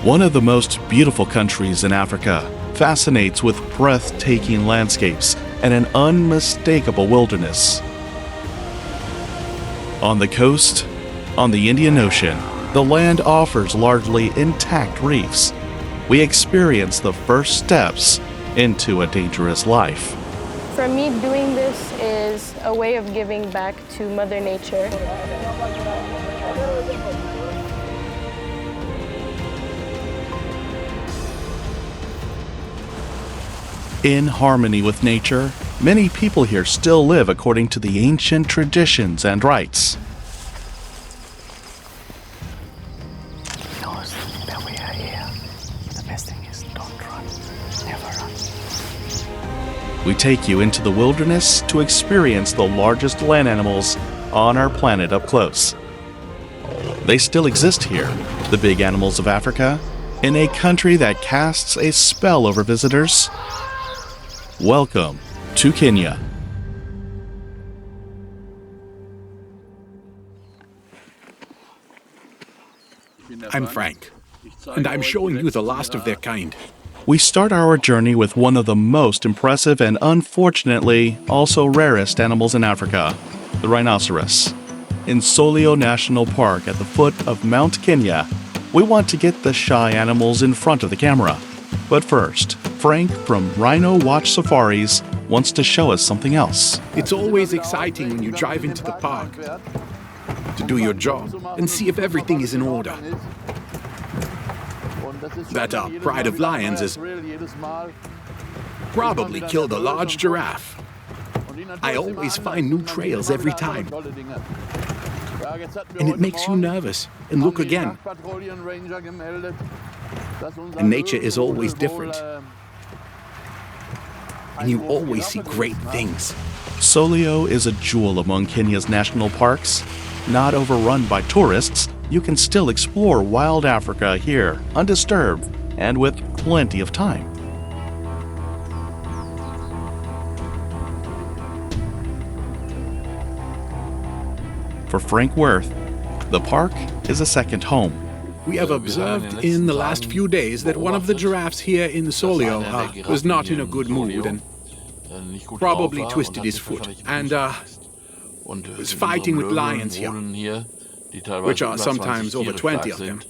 One of the most beautiful countries in Africa fascinates with breathtaking landscapes and an unmistakable wilderness. On the coast, on the Indian Ocean, the land offers largely intact reefs. We experience the first steps into a dangerous life. For me, doing this is a way of giving back to Mother Nature. In harmony with nature, many people here still live according to the ancient traditions and rites. Knows that we are here. The best thing is don't run. Never run. We take you into the wilderness to experience the largest land animals on our planet up close. They still exist here, the big animals of Africa, in a country that casts a spell over visitors. Welcome to Kenya. I'm Frank, and I'm showing you the last of their kind. We start our journey with one of the most impressive and unfortunately also rarest animals in Africa, the rhinoceros. In Solio National Park at the foot of Mount Kenya, we want to get the shy animals in front of the camera. But first, Frank from Rhino Watch Safaris wants to show us something else. It's always exciting when you drive into the park to do your job and see if everything is in order. That pride of lions has probably killed a large giraffe. I always find new trails every time. And it makes you nervous and look again. And nature is always different. And you always see great things. Solio is a jewel among Kenya's national parks. Not overrun by tourists, you can still explore wild Africa here, undisturbed and with plenty of time. For Frank Worth, the park is a second home. We have observed in the last few days that one of the giraffes here in Solio was not in a good mood and probably twisted his foot and was fighting with lions here, which are sometimes over 20 of them.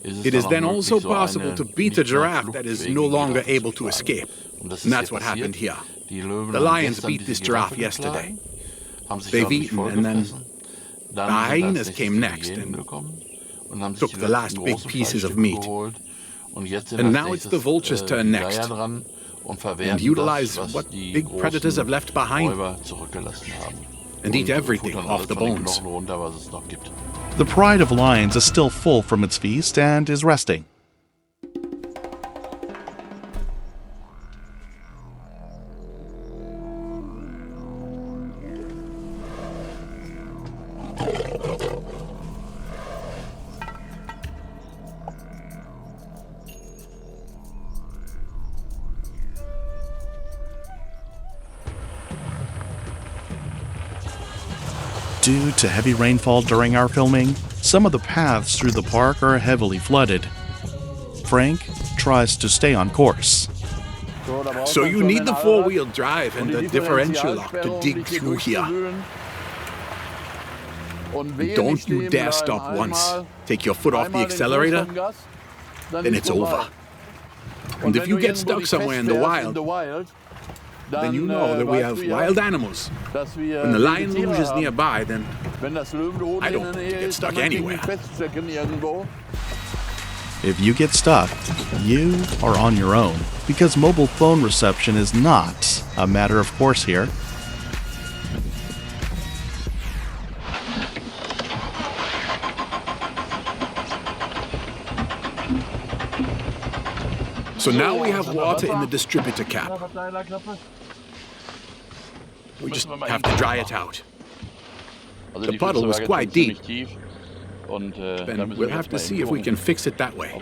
It is then also possible to beat a giraffe that is no longer able to escape. And that's what happened here. The lions beat this giraffe yesterday. They've eaten, and then the hyenas came next and took the last big pieces of meat. And now it's the vultures' turn next, and utilize what big predators have left behind, and eat everything off the bones. The pride of lions is still full from its feast and is resting. Due to heavy rainfall during our filming, some of the paths through the park are heavily flooded. Frank tries to stay on course. So you need the four-wheel drive and the differential lock to dig through here. And don't you dare stop once. Take your foot off the accelerator, then it's over. And if you get stuck somewhere in the wild, then you know that we have wild animals. When the lion lunges nearby, then I don't get stuck anywhere. If you get stuck, you are on your own, because mobile phone reception is not a matter of course here. So now we have water in the distributor cap. We just have to dry it out. The puddle was quite deep. Then we'll have to see if we can fix it that way.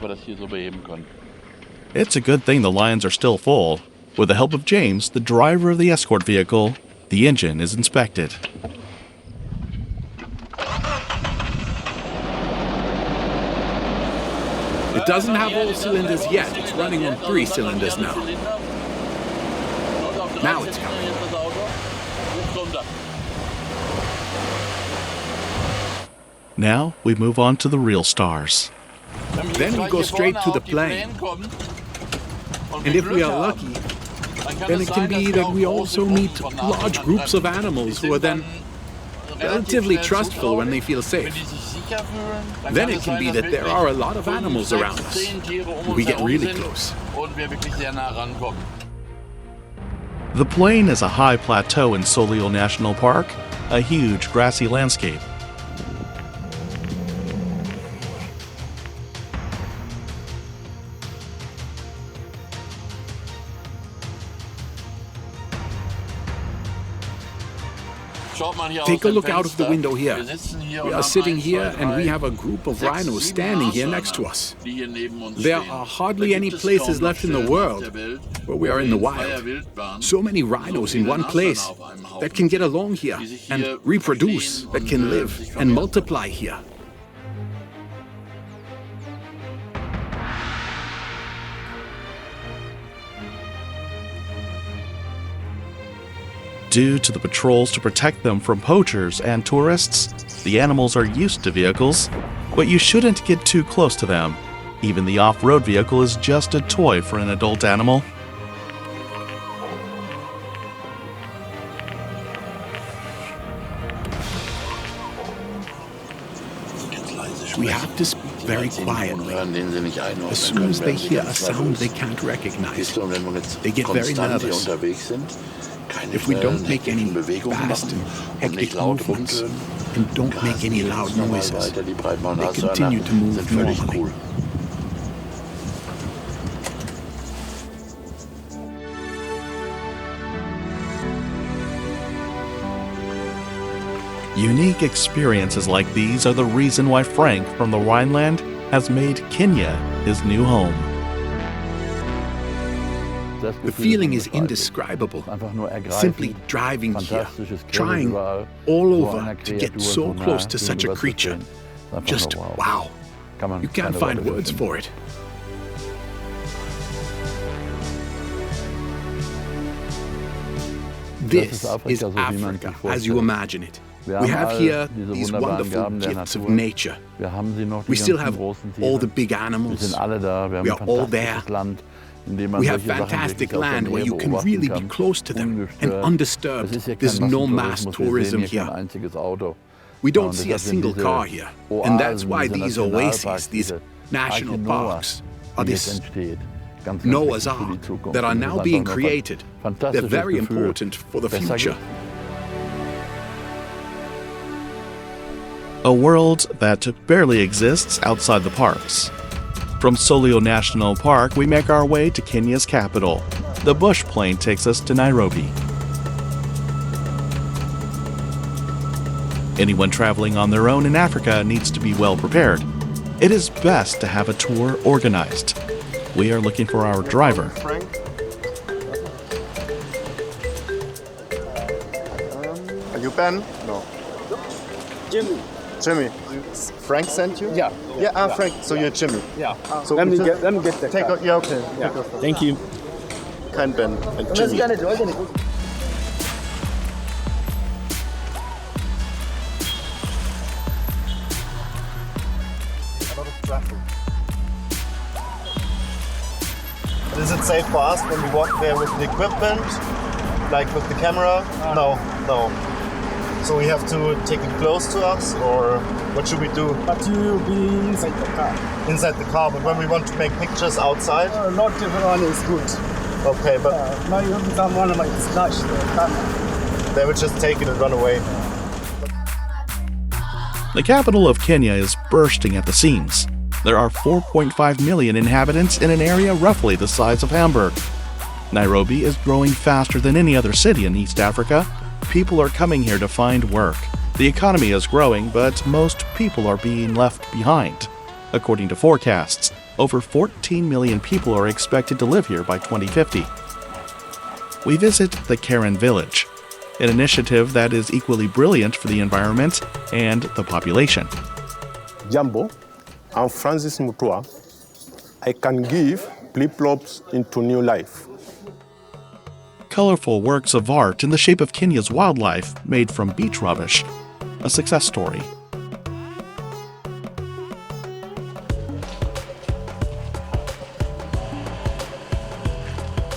It's a good thing the lines are still full. With the help of James, the driver of the escort vehicle, the engine is inspected. It doesn't have all cylinders yet. It's running on 3 cylinders now. Now it's coming. Now we move on to the real stars. Then we go straight to the plane. And if we are lucky, then it can be that we also meet large groups of animals who are then relatively trustful when they feel safe. Then it can be that there are a lot of animals around us. We get really close. The plain is a high plateau in Solio National Park, a huge grassy landscape. Take a look out of the window here. We are sitting here and we have a group of rhinos standing here next to us. There are hardly any places left in the world where we are in the wild. So many rhinos in one place that can get along here and reproduce, that can live and multiply here. Due to the patrols to protect them from poachers and tourists, the animals are used to vehicles, but you shouldn't get too close to them. Even the off-road vehicle is just a toy for an adult animal. We have to speak very quietly. As soon as they hear a sound they can't recognize, they get very nervous. If we don't make any fast and hectic movements and don't make any loud noises, they continue to move normally. Unique experiences like these are the reason why Frank from the Rhineland has made Kenya his new home. The feeling is indescribable. Simply driving here, trying all over to get so close to such a creature. Just wow. You can't find words for it. This is Africa, as you imagine it. We have here these wonderful gifts of nature. We still have all the big animals. We are all there. We have fantastic land where you can really be close to them and undisturbed. There's no mass tourism here. We don't see a single car here. And that's why these oases, these national parks, are this Noah's Ark that are now being created. They're very important for the future. A world that barely exists outside the parks. From Solio National Park, we make our way to Kenya's capital. The bush plane takes us to Nairobi. Anyone traveling on their own in Africa needs to be well prepared. It is best to have a tour organized. We are looking for our driver. Frank? Are you Ben? No. Jimmy. Jimmy. Frank sent you? Yeah. Yeah, Frank. So you're Jimmy. Yeah. So let me get the take car. out. Yeah, okay. Yeah. Thank you. Kein Ben. And Jimmy. Let's get it. Is it safe for us when we walk there with the equipment, like with the camera? No. So we have to take it close to us, or what should we do? But you will be inside the car. Inside the car, but when we want to make pictures outside? Not everyone is good. Okay, but now you have someone might snatch the camera. They would just take it and run away. The capital of Kenya is bursting at the seams. There are 4.5 million inhabitants in an area roughly the size of Hamburg. Nairobi is growing faster than any other city in East Africa. People are coming here to find work. The economy is growing, but most people are being left behind. According to forecasts, over 14 million people are expected to live here by 2050. We visit the Karen Village, an initiative that is equally brilliant for the environment and the population. Jambo, I'm Francis Mutua. I can give flip-flops into new life. Colorful works of art in the shape of Kenya's wildlife made from beach rubbish. A success story.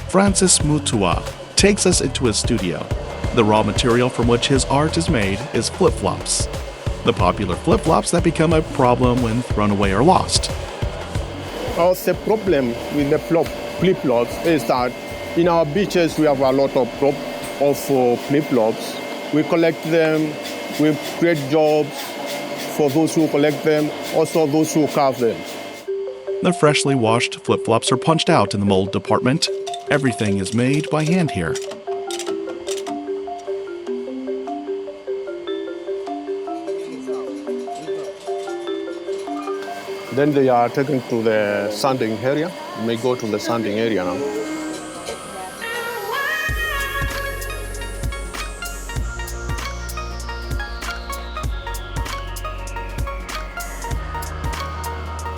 Francis Mutua takes us into his studio. The raw material from which his art is made is flip-flops. The popular flip-flops that become a problem when thrown away or lost. The problem with the flip-flops is that in our beaches we have a lot of flip-flops. We collect them, we create jobs for those who collect them, also those who carve them. The freshly washed flip-flops are punched out in the mold department. Everything is made by hand here. Then they are taken to the sanding area. You may go to the sanding area now.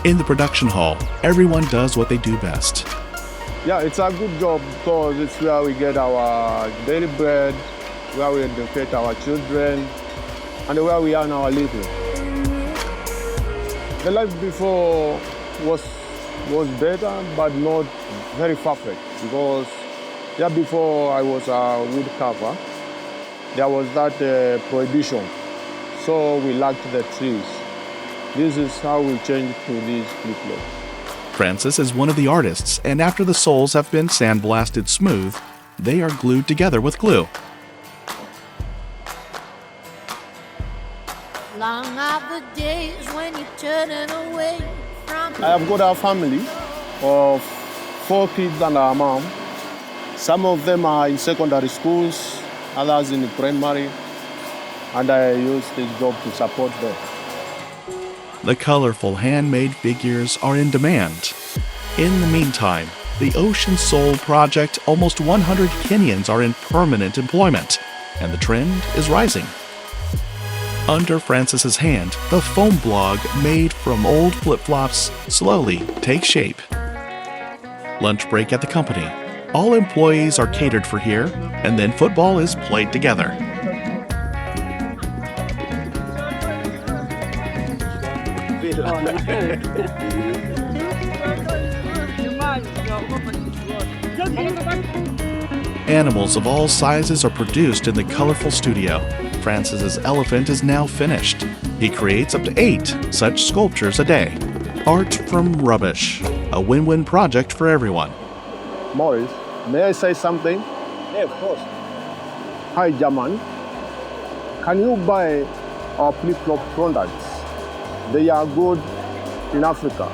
In the production hall, everyone does what they do best. Yeah, it's a good job because it's where we get our daily bread, where we educate our children, and where we earn our living. The life before was better, but not very perfect, because before I was a wood carver, there was that prohibition, so we lacked the trees. This is how we changed to this flip-flop. Francis is one of the artists, and after the soles have been sandblasted smooth, they are glued together with glue. Long are the days when you're turning away from I have got a family of 4 kids and a mom. Some of them are in secondary schools, others in primary, and I use this job to support them. The colorful handmade figures are in demand. In the meantime, the Ocean Soul Project, almost 100 Kenyans are in permanent employment, and the trend is rising. Under Francis's hand, the foam blog made from old flip-flops slowly takes shape. Lunch break at the company. All employees are catered for here, and then football is played together. Animals of all sizes are produced in the colorful studio. Francis's elephant is now finished. He creates up to 8 such sculptures a day. Art from rubbish, a win-win project for everyone. Morris, may I say something? Yeah, of course. Hi, German. Can you buy our flip-flop products? They are good in Africa.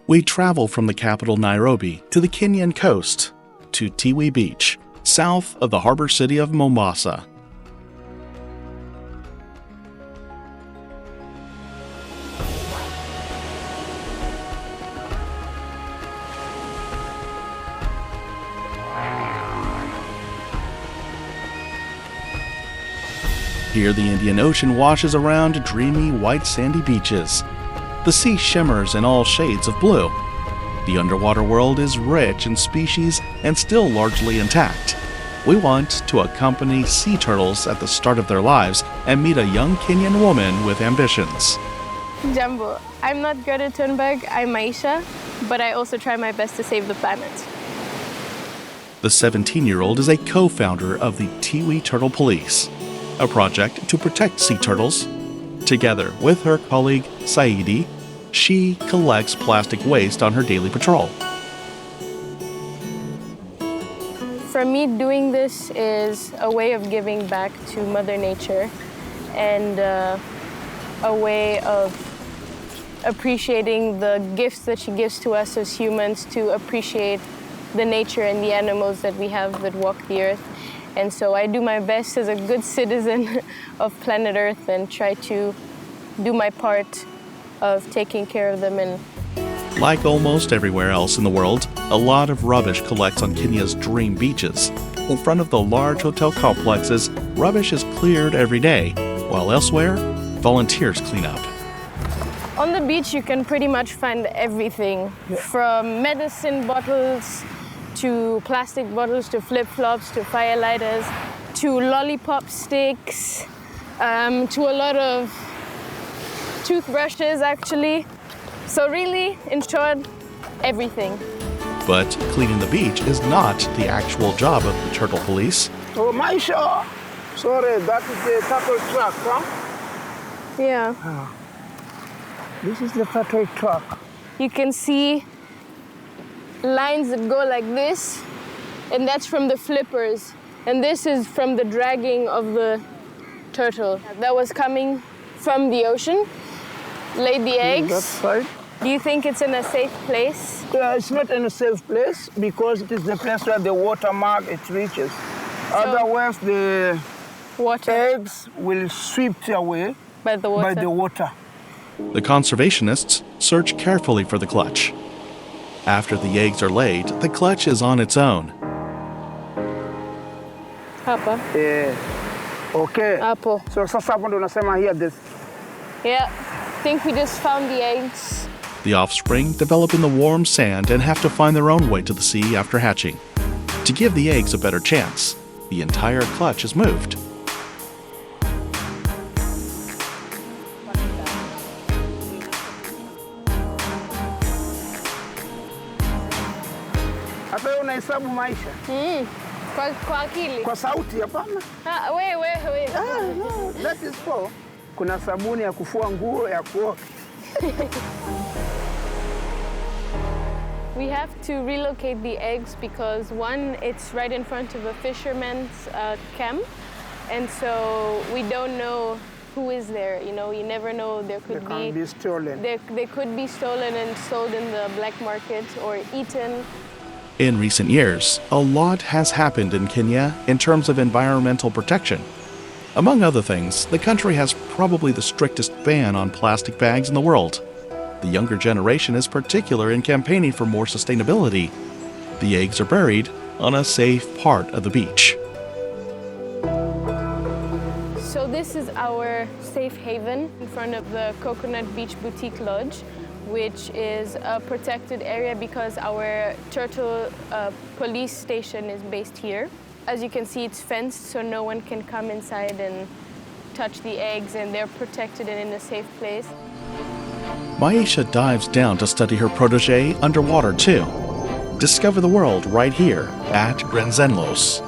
We travel from the capital Nairobi to the Kenyan coast, to Tewe Beach, south of the harbor city of Mombasa. Here the Indian Ocean washes around dreamy white sandy beaches. The sea shimmers in all shades of blue. The underwater world is rich in species and still largely intact. We want to accompany sea turtles at the start of their lives and meet a young Kenyan woman with ambitions. Jambo, I'm not Greta Thunberg, I'm Maisha, but I also try my best to save the planet. The 17-year-old is a co-founder of the Tewe Turtle Police, a project to protect sea turtles. Together with her colleague Saidi, she collects plastic waste on her daily patrol. For me, doing this is a way of giving back to Mother Nature and a way of appreciating the gifts that she gives to us as humans, to appreciate the nature and the animals that we have that walk the earth. And so I do my best as a good citizen of planet Earth and try to do my part of taking care of them. And like almost everywhere else in the world, a lot of rubbish collects on Kenya's dream beaches. In front of the large hotel complexes, rubbish is cleared every day, while elsewhere, volunteers clean up. On the beach, you can pretty much find everything, from medicine bottles to plastic bottles to flip-flops to firelighters to lollipop sticks to a lot of toothbrushes, actually. So really, in short, everything. But cleaning the beach is not the actual job of the turtle police. Oh, Maisha! Sorry, that is the turtle truck, huh? Yeah. This is the turtle truck. You can see lines that go like this, and that's from the flippers. And this is from the dragging of the turtle. That was coming from the ocean, laid the eggs. That's right. Do you think it's in a safe place? It's not in a safe place because it is the place where the water mark it reaches. Otherwise, the eggs will swept away by the water. The conservationists search carefully for the clutch. After the eggs are laid, the clutch is on its own. Papa. Okay. Apple. So sasa hapo ndo unasema here this. Yeah. I think we just found the eggs. The offspring develop in the warm sand and have to find their own way to the sea after hatching. To give the eggs a better chance, the entire clutch is moved. Hata wewe unahesabu maisha? Kwa akili. Kwa sauti hapana. Wewe. No, that is for. Kuna sabuni ya kufua nguo ya kuoga. We have to relocate the eggs because one, it's right in front of a fisherman's camp, and so we don't know who is there. You know, you never know. They can be stolen. They could be stolen and sold in the black market or eaten. In recent years, a lot has happened in Kenya in terms of environmental protection. Among other things, the country has probably the strictest ban on plastic bags in the world. The younger generation is particular in campaigning for more sustainability. The eggs are buried on a safe part of the beach. So this is our safe haven in front of the Coconut Beach Boutique Lodge, which is a protected area because our turtle police station is based here. As you can see, it's fenced, so no one can come inside and touch the eggs, and they're protected and in a safe place. Maisha dives down to study her protege underwater too. Discover the world right here at Grenzenlos.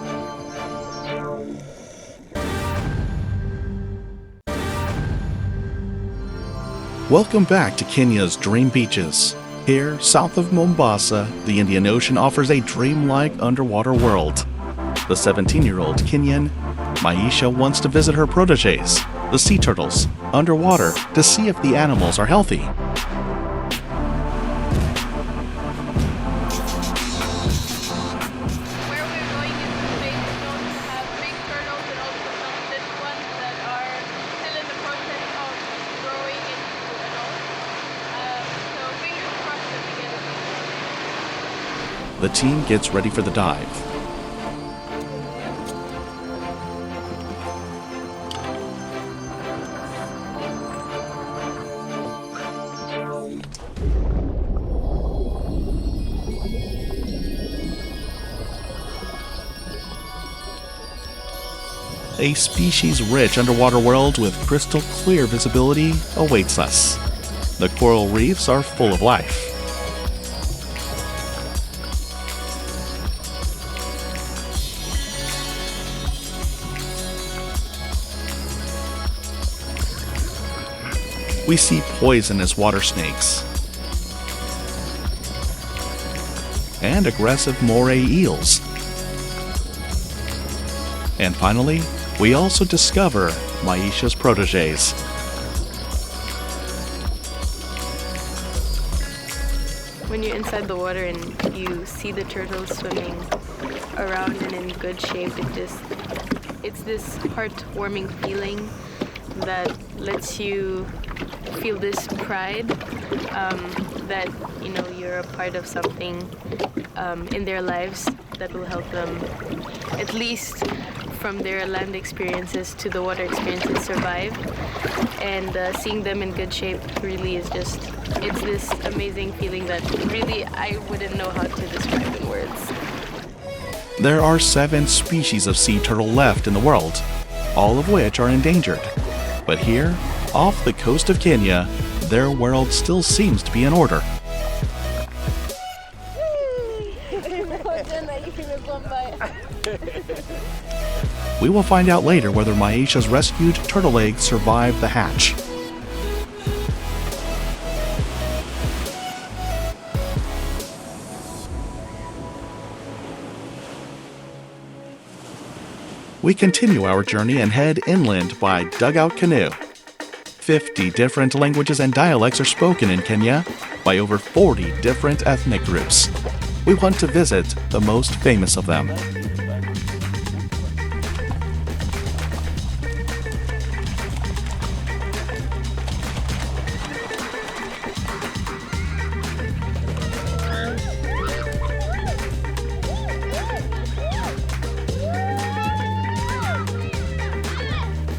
Welcome back to Kenya's Dream Beaches. Here, south of Mombasa, the Indian Ocean offers a dreamlike underwater world. The 17-year-old Kenyan, Maisha wants to visit her proteges, the sea turtles, underwater to see if the animals are healthy. Where we're going is the big known to have big turtles and also some little ones that are still in the process of growing into adults. So fingers crossed that we get a The team gets ready for the dive. A species-rich underwater world with crystal clear visibility awaits us. The coral reefs are full of life. We see poisonous water snakes and aggressive moray eels. And finally, we also discover Maisha's proteges. When you're inside the water and you see the turtles swimming around and in good shape, it's this heartwarming feeling that lets you feel this pride that you're a part of something in their lives. that will help them, at least from their land experiences to the water experiences, survive. And seeing them in good shape really is just, it's this amazing feeling that really I wouldn't know how to describe in words. There are 7 species of sea turtle left in the world, all of which are endangered. But here, off the coast of Kenya, their world still seems to be in order. We will find out later whether Maisha's rescued turtle eggs survived the hatch. We continue our journey and head inland by dugout canoe. 50 different languages and dialects are spoken in Kenya by over 40 different ethnic groups. We want to visit the most famous of them.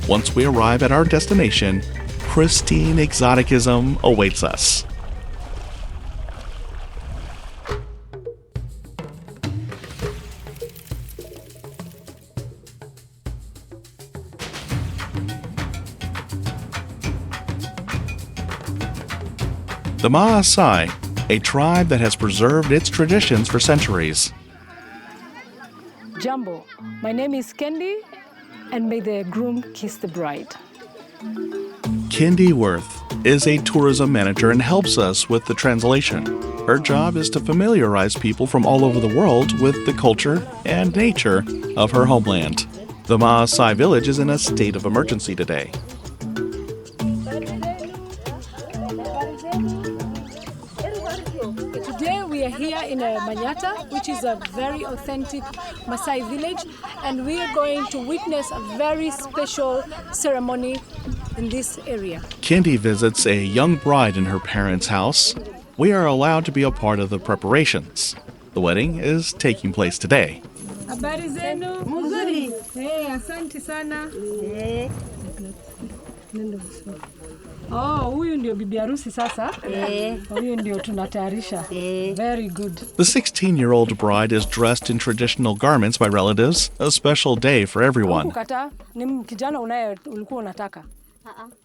Once we arrive at our destination, pristine exoticism awaits us. The Maasai, a tribe that has preserved its traditions for centuries. Jumbo, my name is Kendi, and may the groom kiss the bride. Kendi Worth is a tourism manager and helps us with the translation. Her job is to familiarize people from all over the world with the culture and nature of her homeland. The Maasai village is in a state of emergency today. Today we are here in Manyata, which is a very authentic Maasai village, and we are going to witness a very special ceremony in this area. Kendi visits a young bride in her parents' house. We are allowed to be a part of the preparations. The wedding is taking place today. Habari zenu? Mzuri. Asante sana. Oh, huyu ndio bibi harusi sasa. Huyu ndio tunatayarisha. Very good. The 16-year-old bride is dressed in traditional garments by relatives, a special day for everyone. Kukata ni kijana unaye ulikuwa unataka.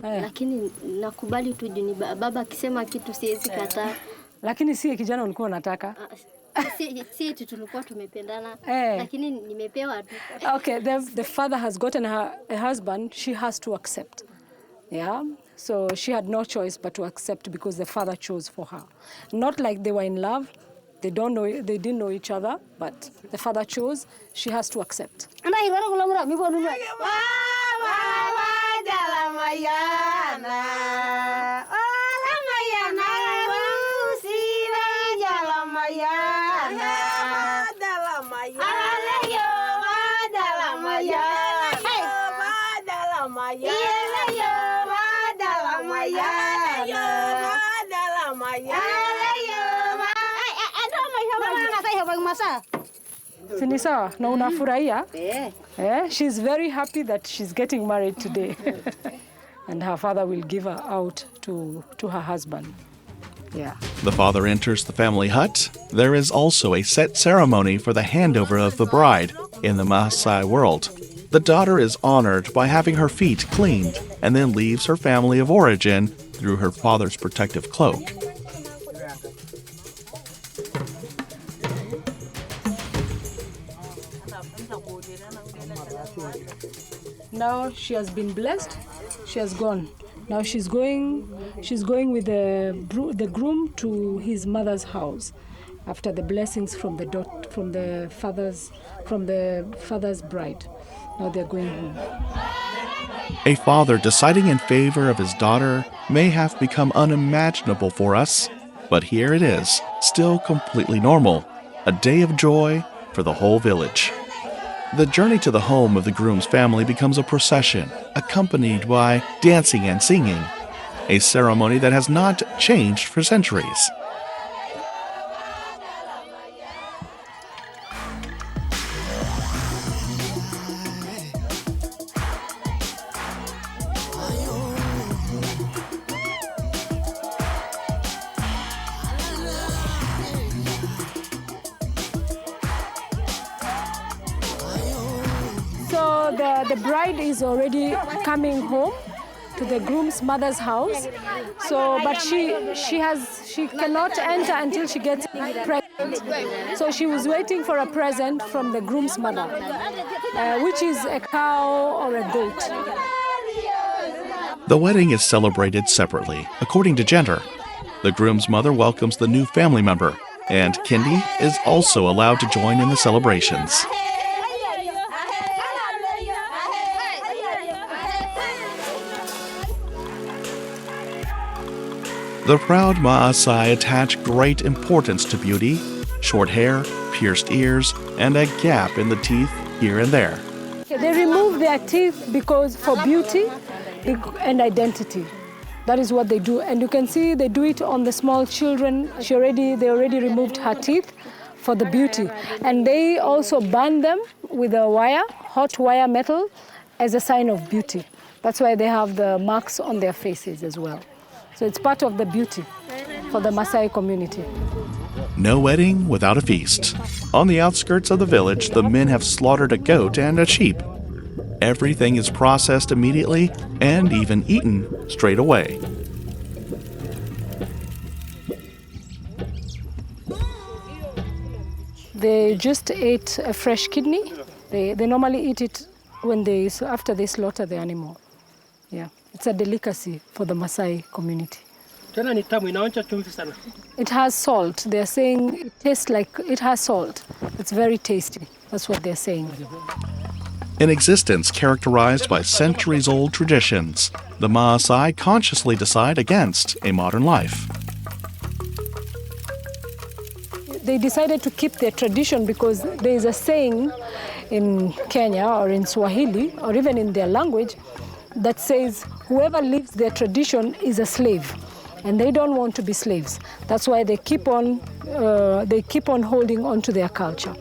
Lakini nakubali tu juu baba akisema kitu siwezi kataa. Lakini si kijana ulikuwa unataka. Si tulikuwa tumependana, lakini nimepewa tu. Okay, the father has gotten her a husband, she has to accept. Yeah, so she had no choice but to accept because the father chose for her. Not like they were in love, they didn't know each other, but the father chose, she has to accept. Sinisa, na unafurahia? She's very happy that she's getting married today. And her father will give her out to her husband. Yeah. The father enters the family hut. There is also a set ceremony for the handover of the bride in the Maasai world. The daughter is honored by having her feet cleaned and then leaves her family of origin through her father's protective cloak. Now she has been blessed, she has gone. Now she's going with the groom to his mother's house after the blessings from the father's bride. Now they're going home. A father deciding in favor of his daughter may have become unimaginable for us, but here it is, still completely normal, a day of joy for the whole village. The journey to the home of the groom's family becomes a procession, accompanied by dancing and singing, a ceremony that has not changed for centuries. the bride is already coming home to the groom's mother's house. So, but she cannot enter until she gets pregnant. So she was waiting for a present from the groom's mother, which is a cow or a goat. The wedding is celebrated separately, according to gender. The groom's mother welcomes the new family member, and Kindi is also allowed to join in the celebrations. The proud Maasai attach great importance to beauty, short hair, pierced ears, and a gap in the teeth here and there. They remove their teeth because for beauty and identity. That is what they do. And you can see they do it on the small children. They already removed her teeth for the beauty. And they also burn them with a wire, hot wire metal, as a sign of beauty. That's why they have the marks on their faces as well. So it's part of the beauty for the Maasai community. No wedding without a feast. On the outskirts of the village, the men have slaughtered a goat and a sheep. Everything is processed immediately and even eaten straight away. They just ate a fresh kidney. They normally eat it after they slaughter the animal. Yeah, it's a delicacy for the Maasai community. It has salt. They're saying it tastes like it has salt. It's very tasty. That's what they're saying. An existence characterized by centuries-old traditions, the Maasai consciously decide against a modern life. They decided to keep their tradition because there is a saying in Kenya or in Swahili or even in their language that says whoever leaves their tradition is a slave, and they don't want to be slaves. That's why they keep on holding on to their culture.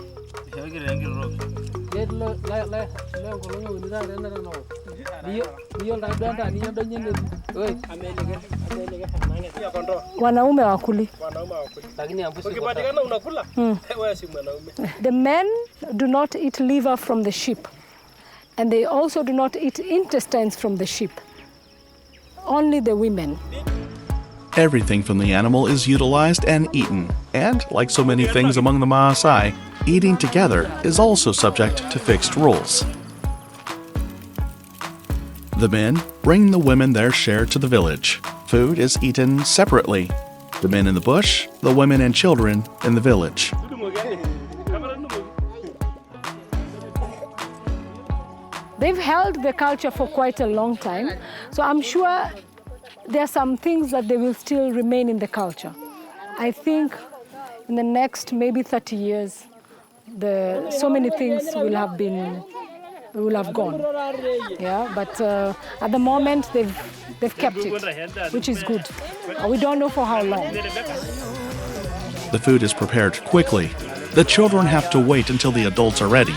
Wanaume wakuli. The men do not eat liver from the sheep, and they also do not eat intestines from the sheep. Only the women. Everything from the animal is utilized and eaten, and like so many things among the Maasai, eating together is also subject to fixed rules. The men bring the women their share to the village. Food is eaten separately. The men in the bush, the women and children in the village. They've held the culture for quite a long time, so I'm sure there are some things that they will still remain in the I think in the next maybe 30 years, so many things will have gone. Yeah, but at the moment they've kept it, which is good. We don't know for how long. The food is prepared quickly. The children have to wait until the adults are ready.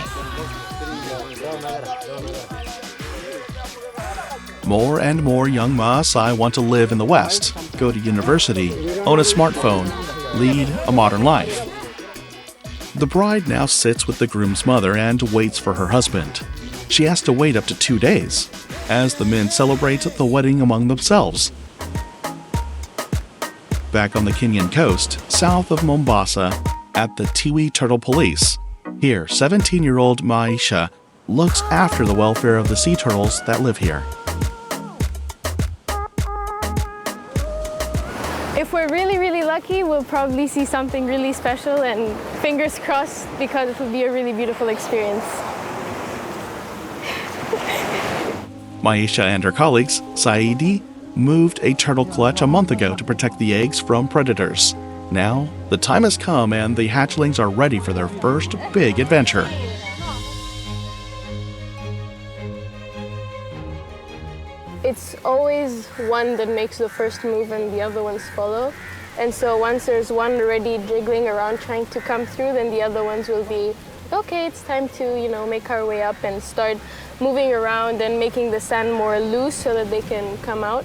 More and more young Maasai want to live in the West, go to university, own a smartphone, lead a modern life. The bride now sits with the groom's mother and waits for her husband. She has to wait up to 2 days, as the men celebrate the wedding among themselves. Back on the Kenyan coast, south of Mombasa, at the Tewe Turtle Police, here 17-year-old Maisha looks after the welfare of the sea turtles that live here. If we're really, really lucky, we'll probably see something really special, and fingers crossed, because it will be a really beautiful experience. Maisha and her colleagues, Saidi, moved a turtle clutch a month ago to protect the eggs from predators. Now, the time has come and the hatchlings are ready for their first big adventure. It's always one that makes the first move and the other ones follow. And so once there's one already jiggling around trying to come through, then the other ones will be, okay, it's time to, make our way up and start moving around and making the sand more loose so that they can come out.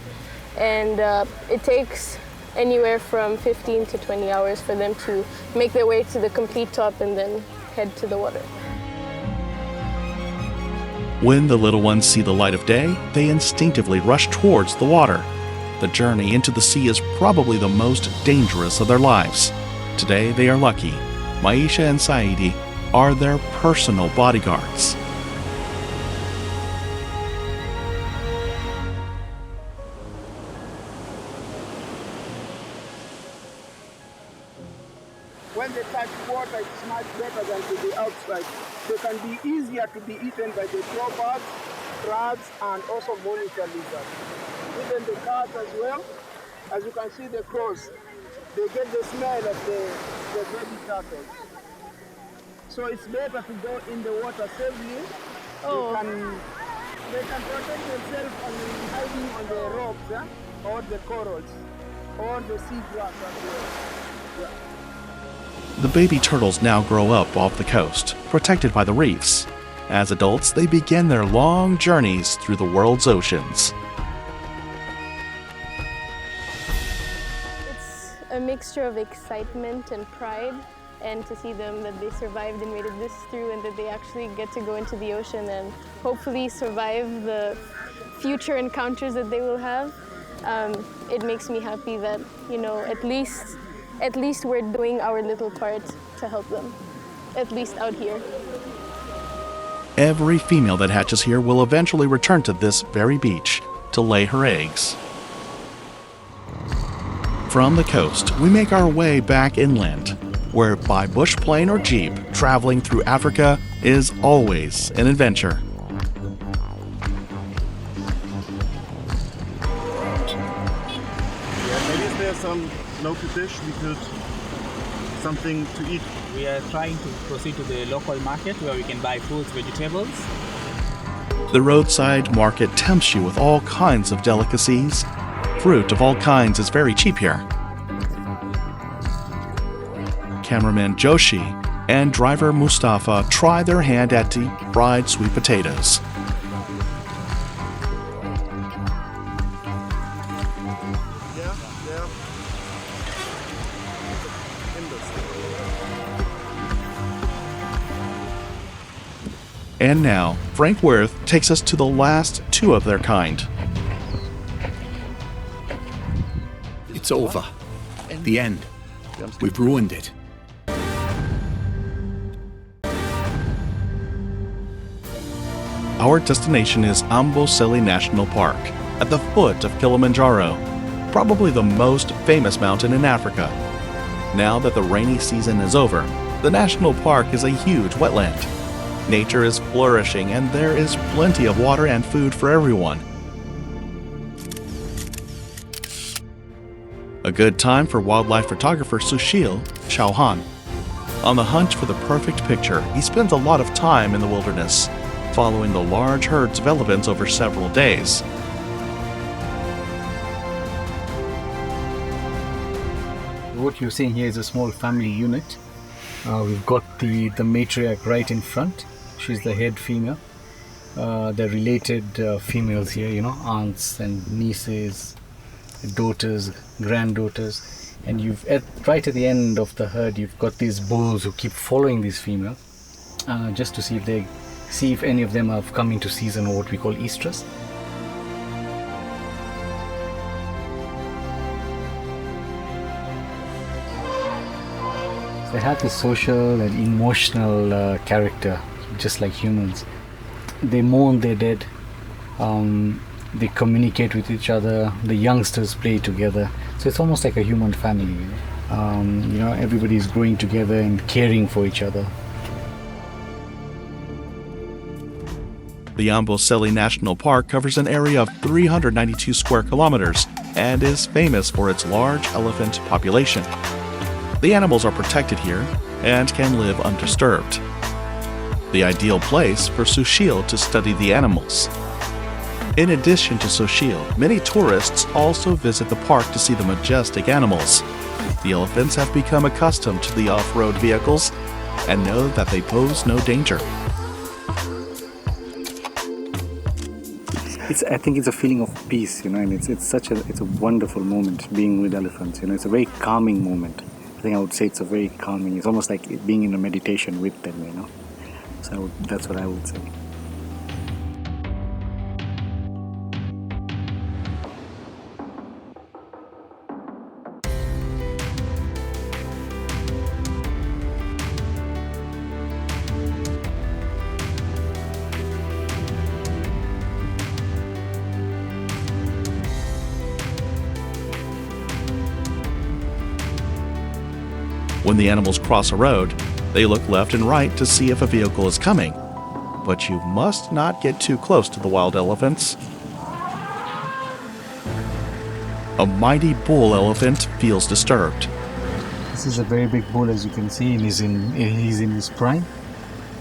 And it takes anywhere from 15 to 20 hours for them to make their way to the complete top and then head to the water. When the little ones see the light of day, they instinctively rush towards the water. The journey into the sea is probably the most dangerous of their lives. Today they are lucky. Maisha and Saidi are their personal bodyguards. When they touch water, it's much better than to be outside. They can be easier to be eaten by the crabs, crabs, and also monitor lizards. Even the cats as well. As you can see, the crows, they get the smell of the baby turtles. So it's better to go in the water safely. Oh. They can protect themselves on hiding on the rocks, or the corals, or the sea grass as well. Yeah. The baby turtles now grow up off the coast, protected by the reefs. As adults, they begin their long journeys through the world's oceans. It's a mixture of excitement and pride, and to see them that they survived and made it this through, and that they actually get to go into the ocean and hopefully survive the future encounters that they will have. It makes me happy that, you know, at least we're doing our little part to help them, at least out here. Every female that hatches here will eventually return to this very beach to lay her eggs. From the coast, we make our way back inland, where by bush plane or jeep, traveling through Africa is always an adventure. Maybe there's some local dish we could, something to eat. We are trying to proceed to the local market where we can buy fruits, vegetables. The roadside market tempts you with all kinds of delicacies. Fruit of all kinds is very cheap here. Cameraman Joshi and driver Mustafa try their hand at deep fried sweet potatoes. And now, Frank Worth takes us to the last two of their kind. It's over. The end. We've ruined it. Our destination is Amboseli National Park, at the foot of Kilimanjaro, probably the most famous mountain in Africa. Now that the rainy season is over, the national park is a huge wetland. Nature is flourishing and there is plenty of water and food for everyone. A good time for wildlife photographer Sushil Chauhan. On the hunt for the perfect picture, he spends a lot of time in the wilderness, following the large herds of elephants over several days. What you're seeing here is a small family unit. We've got the matriarch right in front. She's the head female. They're related females here, you know, aunts and nieces, daughters, granddaughters. And right at the end of the herd, you've got these bulls who keep following these females, just to see if any of them have come into season, or what we call estrus. They have this social and emotional character, just like humans. They mourn their dead, they communicate with each other, the youngsters play together. So it's almost like a human family. You know, everybody's growing together and caring for each other. The Amboseli National Park covers an area of 392 square kilometers and is famous for its large elephant population. The animals are protected here and can live undisturbed. The ideal place for Sushil to study the animals. In addition to Sushil, many tourists also visit the park to see the majestic animals. The elephants have become accustomed to the off-road vehicles and know that they pose no danger. I think it's a feeling of peace, you know, and it's a wonderful moment being with elephants. You know, it's a very calming moment. I think I would say it's a very calming. It's almost like being in a meditation with them, you know. So that's what I would say. When the animals cross a road, they look left and right to see if a vehicle is coming. But you must not get too close to the wild elephants. A mighty bull elephant feels disturbed. This is a very big bull, as you can see, and he's in his prime.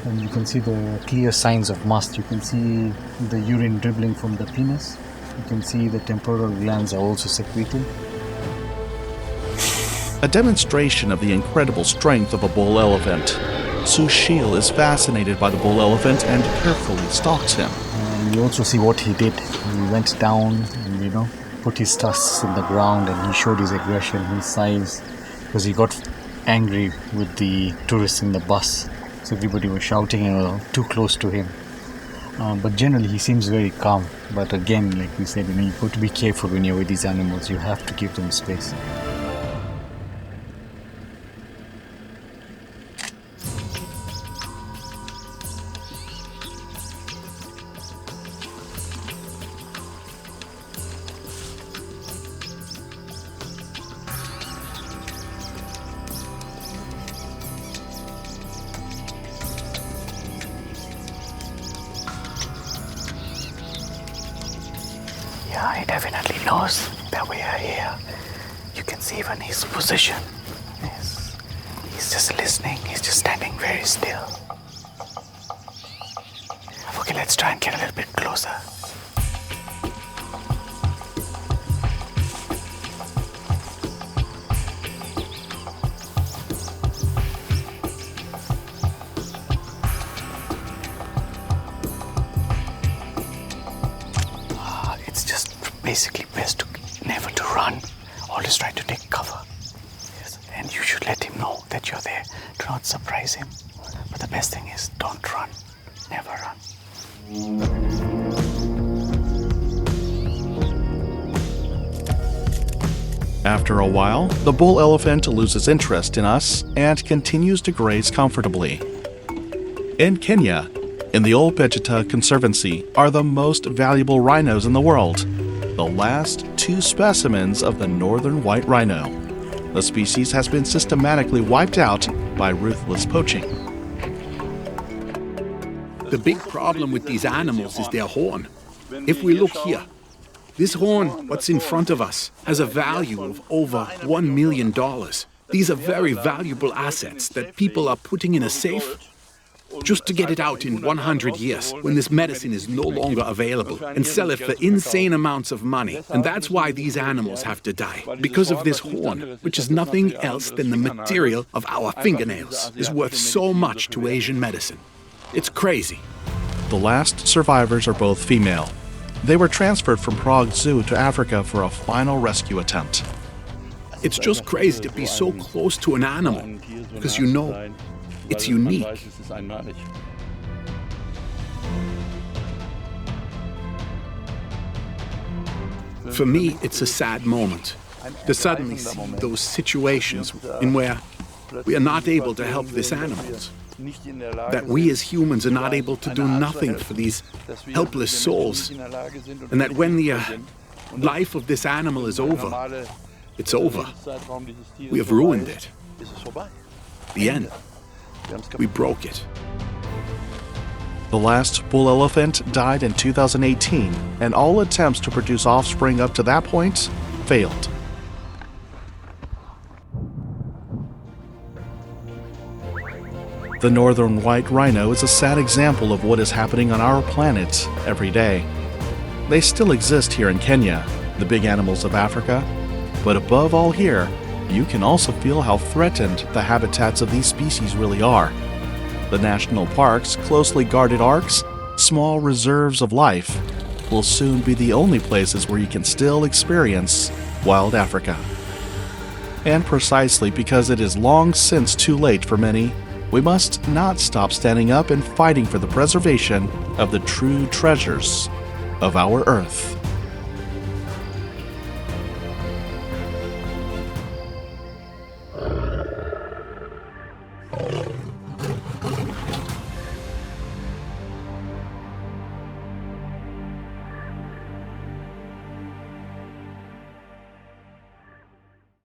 And you can see the clear signs of must. You can see the urine dribbling from the penis. You can see the temporal glands are also secreting. A demonstration of the incredible strength of a bull elephant. Sushil is fascinated by the bull elephant and carefully stalks him. And you also see what he did. He went down and, put his tusks in the ground, and he showed his aggression, his size, because he got angry with the tourists in the bus. So everybody was shouting and were too close to him. But generally he seems very calm. But again, like we said, you've got to be careful when you're with these animals. You have to give them space. Yeah, he definitely knows that we are here. You can see even his position. He's just listening. He's just standing very still. Okay, let's try and get a little bit closer. Basically best never to run, always try to take cover. Yes. And you should let him know that you're there. Do not surprise him. But the best thing is don't run, never run. After a while, the bull elephant loses interest in us and continues to graze comfortably. In Kenya, in the Old Vegeta Conservancy, are the most valuable rhinos in the world. The last two specimens of the Northern White Rhino. The species has been systematically wiped out by ruthless poaching. The big problem with these animals is their horn. If we look here, this horn, what's in front of us, has a value of over $1 million. These are very valuable assets that people are putting in a safe just to get it out in 100 years, when this medicine is no longer available, and sell it for insane amounts of money. And that's why these animals have to die. Because of this horn, which is nothing else than the material of our fingernails, is worth so much to Asian medicine. It's crazy. The last survivors are both female. They were transferred from Prague Zoo to Africa for a final rescue attempt. It's just crazy to be so close to an animal, because it's unique. For me, it's a sad moment to suddenly see those situations in where we are not able to help these animals. That we as humans are not able to do nothing for these helpless souls. And that when the life of this animal is over, it's over. We have ruined it. The end. We broke it. The last bull elephant died in 2018, and all attempts to produce offspring up to that point failed. The Northern White Rhino is a sad example of what is happening on our planet every day. They still exist here in Kenya, the big animals of Africa, but above all here, you can also feel how threatened the habitats of these species really are. The national parks, closely guarded arks, small reserves of life, will soon be the only places where you can still experience wild Africa. And precisely because it is long since too late for many, we must not stop standing up and fighting for the preservation of the true treasures of our Earth.